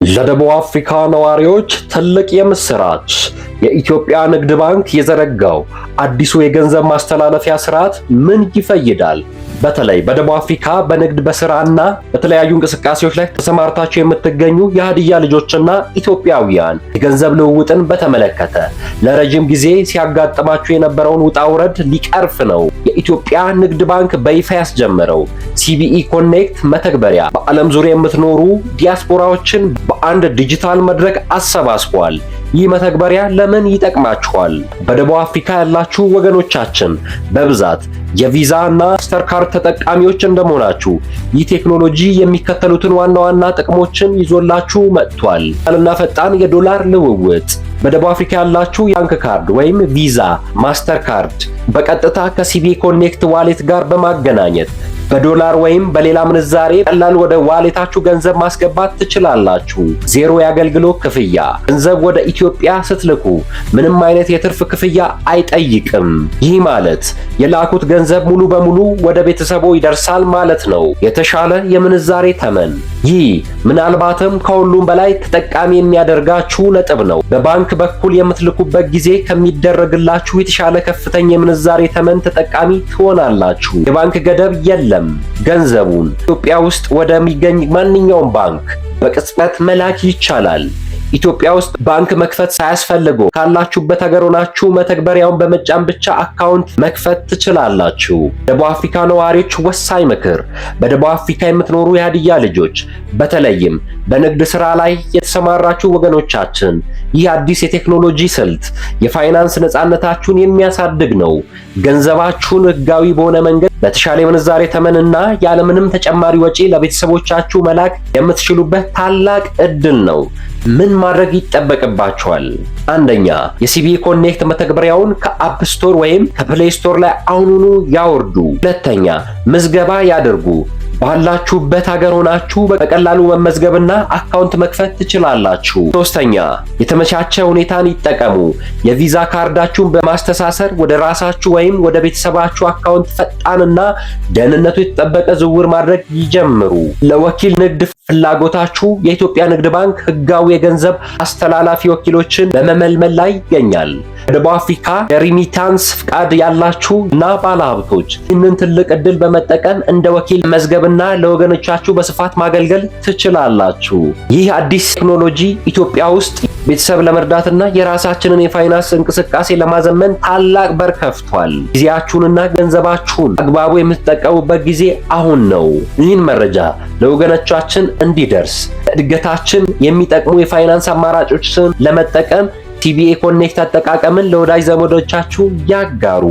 ለደቡብ አፍሪካ ነዋሪዎች ትልቅ የምስራች! የኢትዮጵያ ንግድ ባንክ የዘረጋው አዲሱ የገንዘብ ማስተላለፊያ ስርዓት ምን ይፈይዳል? በተለይ በደቡብ አፍሪካ በንግድ በስራና በተለያዩ እንቅስቃሴዎች ላይ ተሰማርታችሁ የምትገኙ የሀዲያ ልጆችና ኢትዮጵያውያን የገንዘብ ልውውጥን በተመለከተ ለረጅም ጊዜ ሲያጋጥማችሁ የነበረውን ውጣ ውረድ ሊቀርፍ ነው የኢትዮጵያ ንግድ ባንክ በይፋ ያስጀመረው ሲቢኢ ኮኔክት መተግበሪያ በዓለም ዙሪያ የምትኖሩ ዲያስፖራዎችን በአንድ ዲጂታል መድረክ አሰባስቧል። ይህ መተግበሪያ ለምን ይጠቅማችኋል? በደቡብ አፍሪካ ያላችሁ ወገኖቻችን በብዛት የቪዛ እና ማስተርካርድ ተጠቃሚዎች እንደመሆናችሁ ይህ ቴክኖሎጂ የሚከተሉትን ዋና ዋና ጥቅሞችን ይዞላችሁ መጥቷል። ቀላልና ፈጣን የዶላር ልውውጥ። በደቡብ አፍሪካ ያላችሁ የባንክ ካርድ ወይም ቪዛ፣ ማስተርካርድ በቀጥታ ከሲቢኢ ኮኔክት ዋሌት ጋር በማገናኘት በዶላር ወይም በሌላ ምንዛሬ ቀላል ወደ ዋሌታችሁ ገንዘብ ማስገባት ትችላላችሁ። ዜሮ የአገልግሎት ክፍያ። ገንዘብ ወደ ኢትዮጵያ ስትልኩ ምንም አይነት የትርፍ ክፍያ አይጠይቅም። ይህ ማለት የላኩት ገንዘብ ሙሉ በሙሉ ወደ ቤተሰቦ ይደርሳል ማለት ነው። የተሻለ የምንዛሬ ተመን። ይህ ምናልባትም ከሁሉም በላይ ተጠቃሚ የሚያደርጋችሁ ነጥብ ነው። በባንክ በኩል የምትልኩበት ጊዜ ከሚደረግላችሁ የተሻለ ከፍተኛ የምንዛሬ ተመን ተጠቃሚ ትሆናላችሁ። የባንክ ገደብ የለም። ገንዘቡን ኢትዮጵያ ውስጥ ወደሚገኝ ማንኛውም ባንክ በቅጽበት መላክ ይቻላል። ኢትዮጵያ ውስጥ ባንክ መክፈት ሳያስፈልገው ካላችሁበት ሀገር ሆናችሁ መተግበሪያውን በመጫን ብቻ አካውንት መክፈት ትችላላችሁ። ደቡብ አፍሪካ ነዋሪዎች ወሳኝ ምክር። በደቡብ አፍሪካ የምትኖሩ የሀዲያ ልጆች በተለይም በንግድ ስራ ላይ የተሰማራችሁ ወገኖቻችን ይህ አዲስ የቴክኖሎጂ ስልት የፋይናንስ ነፃነታችሁን የሚያሳድግ ነው። ገንዘባችሁን ህጋዊ በሆነ መንገድ በተሻለ ምንዛሬ ተመንና ያለምንም ተጨማሪ ወጪ ለቤተሰቦቻችሁ መላክ የምትችሉበት ታላቅ እድል ነው። ምን ማድረግ ይጠበቅባችኋል? አንደኛ፣ የሲቢኢ ኮኔክት መተግበሪያውን ከአፕ ስቶር ወይም ከፕሌይ ስቶር ላይ አሁኑኑ ያወርዱ። ሁለተኛ፣ ምዝገባ ያድርጉ። ባላችሁበት ሀገር ሆናችሁ በቀላሉ መመዝገብና አካውንት መክፈት ትችላላችሁ። ሶስተኛ፣ የተመቻቸ ሁኔታን ይጠቀሙ። የቪዛ ካርዳችሁን በማስተሳሰር ወደ ራሳችሁ ወይም ወደ ቤተሰባችሁ አካውንት ፈጣንና ደህንነቱ የተጠበቀ ዝውውር ማድረግ ይጀምሩ። ለወኪል ንግድ ፍላጎታችሁ የኢትዮጵያ ንግድ ባንክ ህጋዊ የገንዘብ አስተላላፊ ወኪሎችን በመመልመል ላይ ይገኛል። በደቡብ አፍሪካ የሪሚታንስ ፍቃድ ያላችሁ እና ባለሀብቶች ይህንን ትልቅ እድል በመጠቀም እንደ ወኪል መዝገብና ለወገኖቻችሁ በስፋት ማገልገል ትችላላችሁ። ይህ አዲስ ቴክኖሎጂ ኢትዮጵያ ውስጥ ቤተሰብ ለመርዳትና የራሳችንን የፋይናንስ እንቅስቃሴ ለማዘመን ታላቅ በር ከፍቷል። ጊዜያችሁንና ገንዘባችሁን አግባቡ የምትጠቀሙበት ጊዜ አሁን ነው። ይህን መረጃ ለወገኖቻችን እንዲደርስ እድገታችን የሚጠቅሙ የፋይናንስ አማራጮችን ለመጠቀም ሲቢኢ ኮኔክት አጠቃቀምን ለወዳጅ ዘመዶቻችሁ ያጋሩ።